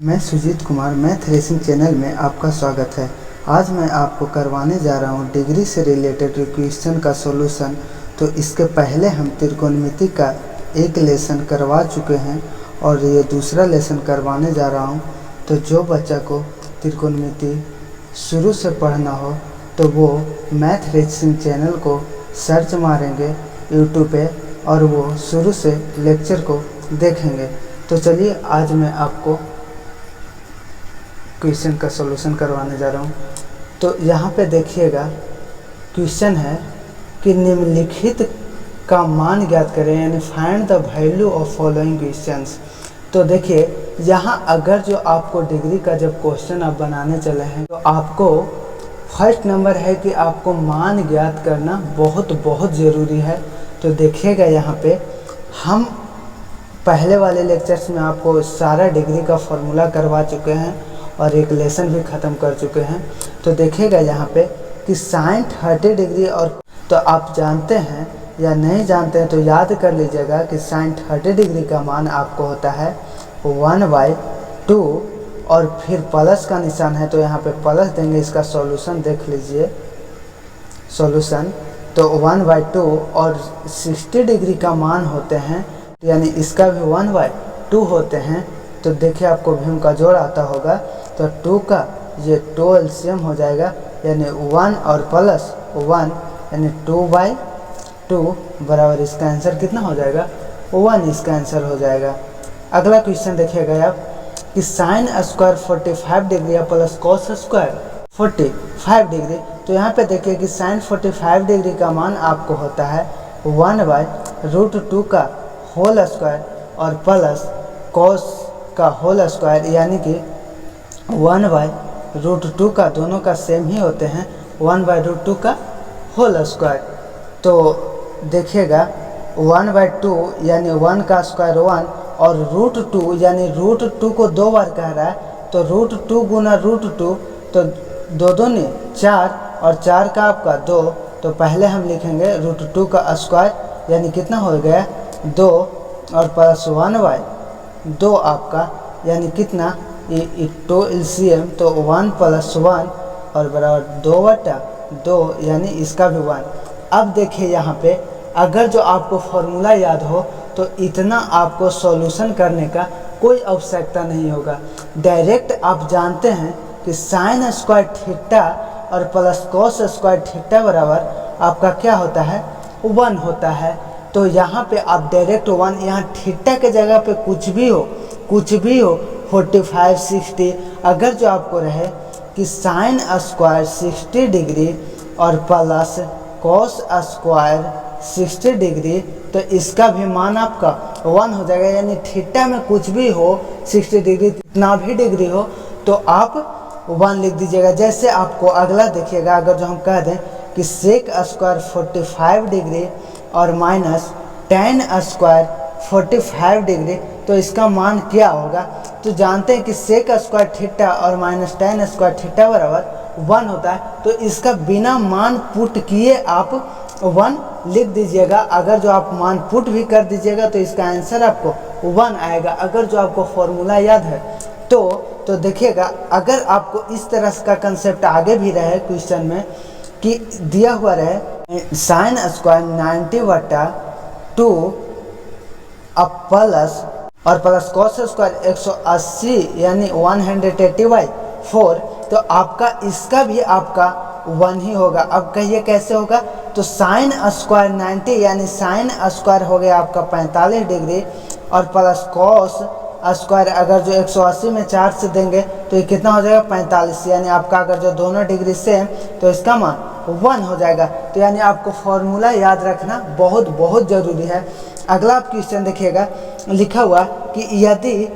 मैं Sujeet Kumar math racing channel में आपका स्वागत है। आज मैं आपको करवाने जा रहा हूं डिग्री से रिलेटेड क्वेश्चन का सॉल्यूशन। तो इसके पहले हम त्रिकोणमिति का एक लेसन करवा चुके हैं और ये दूसरा लेसन करवाने जा रहा हूं। तो जो बच्चा को त्रिकोणमिति शुरू से पढ़ना हो तो वो मैथ रेसिंग चैनल को सर्च मारेंगे यूट्यूब पे और वो शुरू से लेक्चर को देखेंगे। तो चलिए आज मैं आपको क्वेश्चन का सॉल्यूशन करवाने जा रहा हूँ। तो यहाँ पे देखिएगा क्वेश्चन है कि निम्नलिखित का मान ज्ञात करें, यानी find the value of following questions. तो देखिए यहाँ अगर जो आपको डिग्री का जब क्वेश्चन आप बनाने चले हैं तो आपको फर्स्ट नंबर है कि आपको मान ज्ञात करना बहुत ज़रूरी है। तो देखिएगा यहाँ पे हम पहले वाले लेक्चर्स में आपको सारा डिग्री का फॉर्मूला करवा चुके हैं और एक लेसन भी ख़त्म कर चुके हैं। तो देखिएगा यहाँ पे कि साइन 30 डिग्री और तो आप जानते हैं या नहीं जानते हैं तो याद कर लीजिएगा कि साइन 30 डिग्री का मान आपको होता है 1/2 और फिर प्लस का निशान है तो यहाँ पे प्लस देंगे। इसका सॉल्यूशन देख लीजिए सॉल्यूशन। तो 1/2 और 60 डिग्री का मान होते हैं यानी इसका भी 1/2 होते हैं। तो देखिए आपको भी उनका जोड़ आता होगा तो 2 का ये 2 एलसीएम हो जाएगा यानी 1 और प्लस 1 यानी 2/2 बराबर इसका आंसर कितना हो जाएगा 1 इसका आंसर हो जाएगा। अगला क्वेश्चन देखिएगा आप कि साइन स्क्वायर 45 डिग्री या प्लस कॉस स्क्वायर 45 डिग्री। तो यहाँ पे देखिए कि साइन 45 डिग्री का मान आपको होता है 1/√2 का होल स्क्वायर और प्लस कॉस का होल स्क्वायर यानी कि 1/√2 का दोनों का सेम ही होते हैं 1/√2 का होल स्क्वायर। तो देखिएगा 1/2 यानी 1 का स्क्वायर 1 और √2 यानी √2 को 2 बार कह रहा है तो √2 गुना √2 तो 2 दूनी 4 और 4 का आपका 2। तो पहले हम लिखेंगे √2 का स्क्वायर यानी कितना हो गया 2 और प्लस 1/2 आपका यानी कितना ये 2 एलसीएम तो 1 + 1 और बराबर 2/2 यानी इसका भी 1। अब देखिए यहाँ पे अगर जो आपको फॉर्मूला याद हो तो इतना आपको सॉल्यूशन करने का कोई आवश्यकता नहीं होगा। डायरेक्ट आप जानते हैं कि साइन स्क्वायर थीटा और प्लस कॉस स्क्वायर थीटा बराबर आपका क्या होता है 1 होता है। तो यहाँ पे आप डायरेक्ट 1 यहाँ थीटा के जगह पे कुछ भी हो 45 60 अगर जो आपको रहे कि साइन स्क्वायर 60 डिग्री और प्लस कॉस स्क्वायर 60 डिग्री तो इसका भी मान आपका 1 हो जाएगा। यानी थीटा में कुछ भी हो 60 डिग्री कितना भी डिग्री हो तो आप 1 लिख दीजिएगा। जैसे आपको अगला देखिएगा अगर जो हम कह दें कि सेक स्क्वायर 45 डिग्री और माइनस टेन स्क्वायर 45 डिग्री तो इसका मान क्या होगा। तो जानते हैं कि सेक स्क्वायर थीटा और माइनस टेन स्क्वायर थीटा बराबर 1 होता है। तो इसका बिना मान पुट किए आप 1 लिख दीजिएगा। अगर जो आप मान पुट भी कर दीजिएगा तो इसका आंसर आपको 1 आएगा। अगर जो आपको फॉर्मूला याद है तो देखिएगा अगर आपको इस तरह का कंसेप्ट आगे भी रहे क्वेश्चन में कि दिया हुआ रहे साइन स्क्वायर 90/2 अब प्लस और प्लस कॉस स्क्वायर 180 यानी 180/4 तो आपका इसका भी आपका 1 ही होगा। अब कहिए कैसे होगा। तो साइन स्क्वायर 90 यानी साइन स्क्वायर हो गया आपका 45 डिग्री और प्लस कॉस स्क्वायर अगर जो 180 में 4 से देंगे तो ये कितना हो जाएगा 45 यानी आपका अगर जो दोनों डिग्री सेम तो इसका मान 1 हो जाएगा। तो यानी आपको फॉर्मूला याद रखना बहुत ज़रूरी है। अगला आप क्वेश्चन देखिएगा लिखा हुआ कि यदि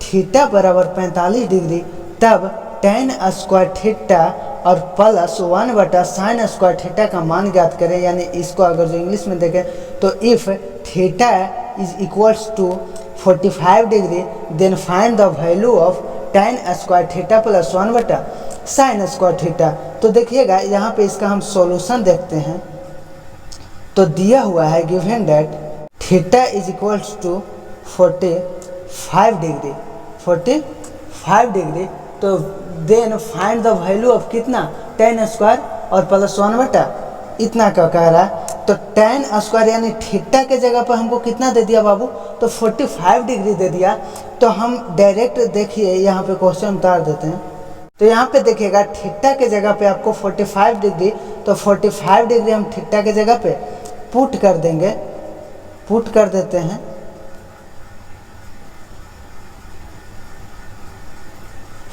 थीटा बराबर 45 डिग्री तब टेन स्क्वायर थीटा और प्लस 1/sin स्क्वायर थीटा का मान ज्ञात करें। यानी इसको अगर जो इंग्लिश में देखें तो if theta is equals to 45 degree then find the value of tan square theta plus 1/sin square theta. तो देखिएगा यहाँ पे इसका हम सॉल्यूशन देखते हैं। तो दिया हुआ है given that theta is equals to 45 degree 5 degree, तो then find the value of कितना, tan स्क्वायर और प्लस 1/, इतना क्या कह रहा है। तो tan स्क्वायर यानी थीटा के जगह पर हमको कितना दे दिया बाबू, तो 45 डिग्री दे दिया। तो हम डायरेक्ट देखिए यहाँ पे क्वेश्चन उतार देते हैं। तो यहाँ पे देखिएगा थीटा के जगह पे आपको 45 डिग्री, तो 45 डिग्री हम थीटा के जगह पे पुट कर देंगे, पुट कर देते हैं।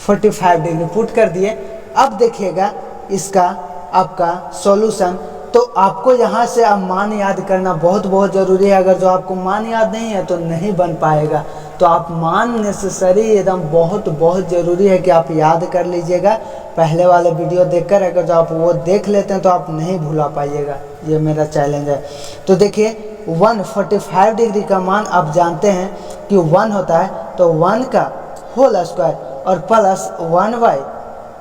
(45 डिग्री पुट कर दिए। अब देखिएगा इसका आपका सॉल्यूशन। तो आपको यहाँ से अब मान याद करना बहुत बहुत ज़रूरी है। अगर जो आपको मान याद नहीं है तो नहीं बन पाएगा। तो आप मान नेसेसरी एकदम बहुत बहुत ज़रूरी है कि आप याद कर लीजिएगा। पहले वाले वीडियो देखकर अगर जो आप वो देख लेते हैं तो आप नहीं भुला पाइएगा, ये मेरा चैलेंज है। तो देखिए 145 डिग्री का मान आप जानते हैं कि 1 होता है, तो 1 का होल स्क्वायर और प्लस 1/,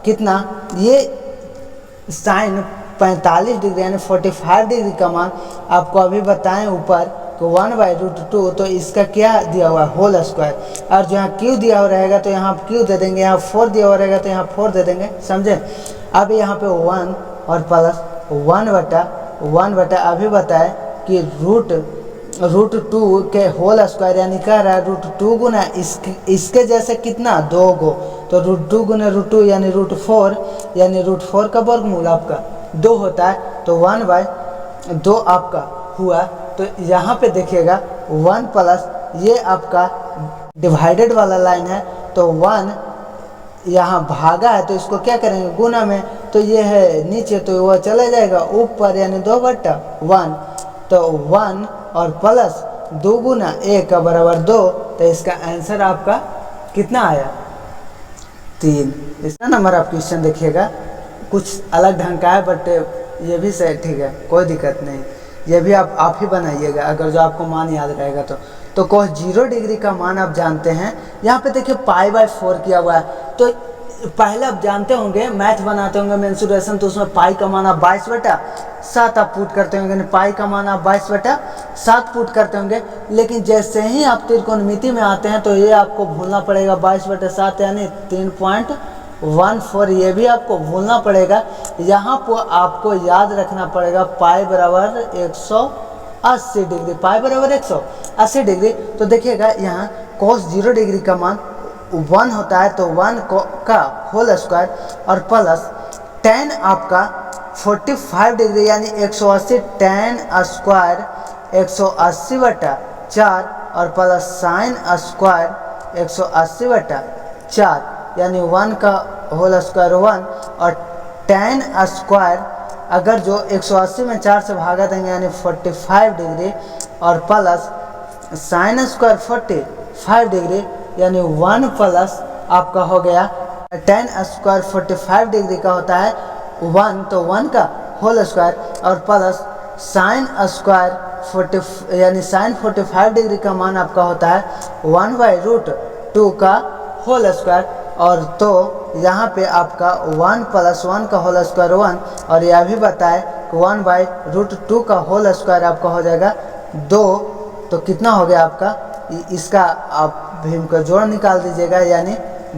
कितना, ये साइन 45 डिग्री यानी 45 डिग्री का मान आपको अभी बताएं ऊपर तो 1/√2। तो इसका क्या दिया हुआ है, होल स्क्वायर। और जो यहाँ क्यू दिया हुआ रहेगा तो यहाँ क्यू दे देंगे, यहाँ 4 दिया हुआ रहेगा तो यहाँ 4 दे देंगे, समझे। अब यहाँ पे 1 और प्लस 1/, अभी बताए कि √2 के होल स्क्वायर यानी कह रहा है √2 गुना इसके जैसे कितना, 2 गो। तो √2 गुना √2 यानी √4, यानी √4 का वर्गमूल आपका 2 होता है। तो 1/2 आपका हुआ। तो यहाँ पे देखिएगा 1 प्लस ये आपका डिवाइडेड वाला लाइन है, तो 1 यहाँ भागा है तो इसको क्या करेंगे, गुना में। तो ये है नीचे तो वह चला जाएगा ऊपर, यानी 2/1। तो 1 और प्लस 2 गुना 1 का बराबर 2। तो इसका आंसर आपका कितना आया, 3। इसका नंबर आप क्वेश्चन देखिएगा कुछ अलग ढंग का है, बट ये भी सही, ठीक है, कोई दिक्कत नहीं। ये भी आप ही बनाइएगा अगर जो आपको मान याद रहेगा तो cos 0 डिग्री का मान आप जानते हैं। यहाँ पे देखिए π/4 किया हुआ है। तो पहले आप जानते होंगे, मैथ बनाते होंगे मेंसुरेशन, तो उसमें पाई का मान आप 22/7 आप पुट करते होंगे, पाई का मान आप 22/7 पुट करते होंगे। लेकिन जैसे ही आप त्रिकोणमिति में आते हैं तो ये आपको भूलना पड़ेगा 22/7 यानी 3.14, ये भी आपको भूलना पड़ेगा। यहाँ पर आपको याद रखना पड़ेगा पाई बराबर 180 डिग्री, पाई बराबर 180 डिग्री। तो देखिएगा यहाँ cos 0 डिग्री का मान 1 होता है, तो 1 का होल स्क्वायर और प्लस tan आपका 45 डिग्री यानी 180, tan स्क्वायर 180/4 और प्लस साइन स्क्वायर 180/4 यानी 1 का होल स्क्वायर 1 और tan स्क्वायर अगर जो 180 में 4 से भागा देंगे यानी 45 डिग्री और प्लस साइन स्क्वायर 45 डिग्री यानी 1 प्लस आपका हो गया tan स्क्वायर 45 डिग्री का होता है 1, तो 1 का होल स्क्वायर और प्लस साइन स्क्वायर 40 यानी साइन 45 डिग्री का मान आपका होता है 1/√2 का होल स्क्वायर। और तो यहाँ पे आपका 1 + 1 का होल स्क्वायर 1 और यह भी बताए 1/√2 का होल स्क्वायर आपका हो जाएगा 2। तो कितना हो गया आपका, इसका आप भीम का जोड़ निकाल दीजिएगा, यानी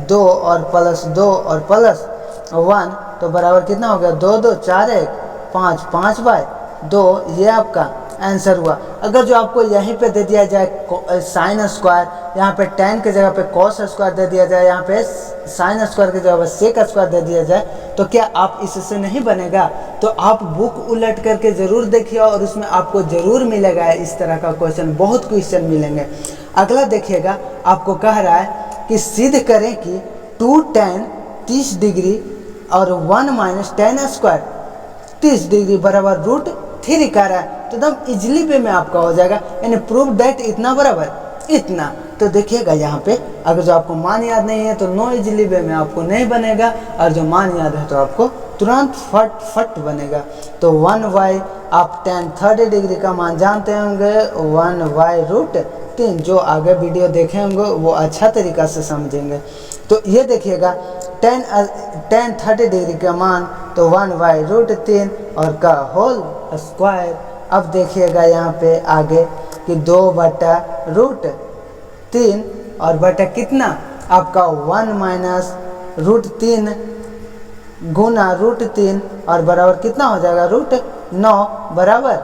2 और प्लस 2 और प्लस 1 तो बराबर कितना हो गया, 2 2 4 1 5 5/2, ये आपका आंसर हुआ। अगर जो आपको यहीं पे दे दिया जाए साइन स्क्वायर, यहाँ पे tan के जगह पे cos स्क्वायर दे दिया जाए, यहाँ पे साइन स्क्वायर की जगह पे सेक स्क्वायर दे दिया जाए, तो क्या आप इससे नहीं बनेगा? तो आप बुक उलट करके ज़रूर देखिए और उसमें आपको ज़रूर मिलेगा इस तरह का क्वेश्चन, बहुत क्वेश्चन मिलेंगे। अगला देखिएगा, आपको कह रहा है कि सिद्ध करें कि 2 tan 30 डिग्री और 1 - tan स्क्वायर 30 डिग्री बराबर √3 कह रहा है, तो एकदम इजिली वे में आपका हो जाएगा, यानी प्रूव दैट इतना बराबर इतना। तो देखिएगा यहाँ पे अगर जो आपको मान याद नहीं है तो नो इजिली वे में आपको नहीं बनेगा, और जो मान याद है तो आपको तुरंत फट बनेगा। तो 1/, आप tan 30 डिग्री का मान जानते होंगे, 1/√3, जो आगे वीडियो देखे होंगे वो अच्छा तरीका से समझेंगे। तो ये देखिएगा tan 30 डिग्री का मान तो 1/√3 और का होल स्क्वायर। अब देखिएगा यहाँ पे आगे कि 2/√3 और बटा कितना आपका 1 माइनस √3 गुना √3 और बराबर कितना हो जाएगा √9 बराबर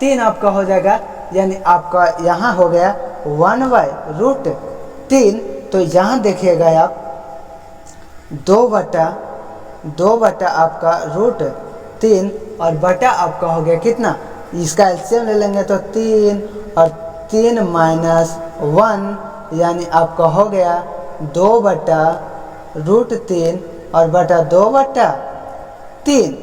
3 आपका हो जाएगा। यानी आपका यहाँ हो गया 1/√3। तो यहाँ देखिएगा आप 2/2 आपका √3 और बटा आपका हो गया कितना, इसका एलसीएम ले लेंगे तो 3 और 3 माइनस 1 यानी आपका हो गया 2/√3 और बटा 2/3।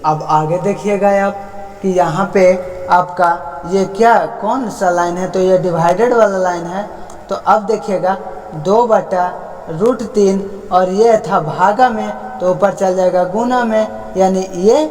अब आगे देखिएगा आप कि यहाँ पे आपका ये क्या कौन सा लाइन है, तो ये डिवाइडेड वाला लाइन है। तो अब देखिएगा 2/√3 और ये था भागा में, तो ऊपर चल जाएगा गुना में, यानी ये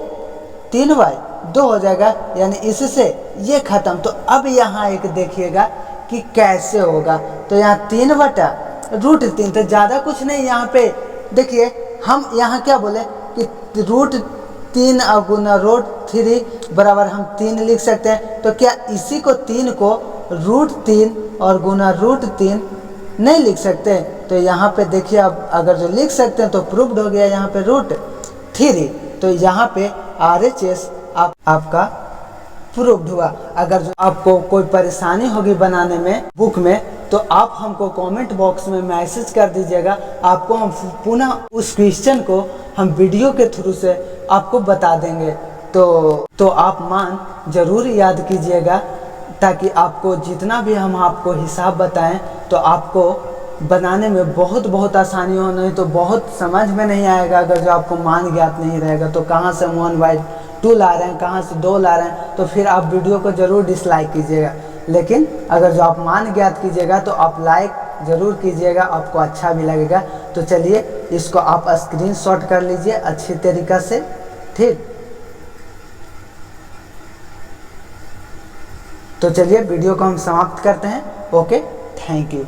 3/2 हो जाएगा, यानी इससे ये खत्म। तो अब यहाँ एक देखिएगा कि कैसे होगा। तो यहाँ 3/√3, तो ज़्यादा कुछ नहीं यहाँ पे देखिए, हम यहाँ क्या बोले कि √3 और गुना √3 बराबर हम 3 लिख सकते हैं। तो क्या इसी को 3 को √3 और गुना √3 नहीं लिख सकते? तो यहाँ पे देखिए, अब अगर जो लिख सकते हैं तो प्रूव्ड हो गया यहाँ पे √3। तो यहाँ पे RHS आपका प्रूव्ड हुआ। अगर जो आपको कोई परेशानी होगी बनाने में बुक में, तो आप हमको कमेंट बॉक्स में मैसेज कर दीजिएगा। आपको हम पुनः उस क्वेश्चन को हम वीडियो के थ्रू से आपको बता देंगे। तो आप मान ज़रूर याद कीजिएगा, ताकि आपको जितना भी हम आपको हिसाब बताएं तो आपको बनाने में बहुत आसानी हो। नहीं तो बहुत समझ में नहीं आएगा। अगर जो आपको मान ज्ञात नहीं रहेगा तो कहाँ से 1/2 ला रहे हैं, कहाँ से 2 ला रहे हैं, तो फिर आप वीडियो को ज़रूर डिसलाइक कीजिएगा। लेकिन अगर जो आप मान ज्ञात कीजिएगा तो आप लाइक ज़रूर कीजिएगा, आपको अच्छा भी लगेगा। तो चलिए इसको आप स्क्रीनशॉट कर लीजिए अच्छी तरीक़ा से, ठीक। तो चलिए वीडियो को हम समाप्त करते हैं। Okay, thank you.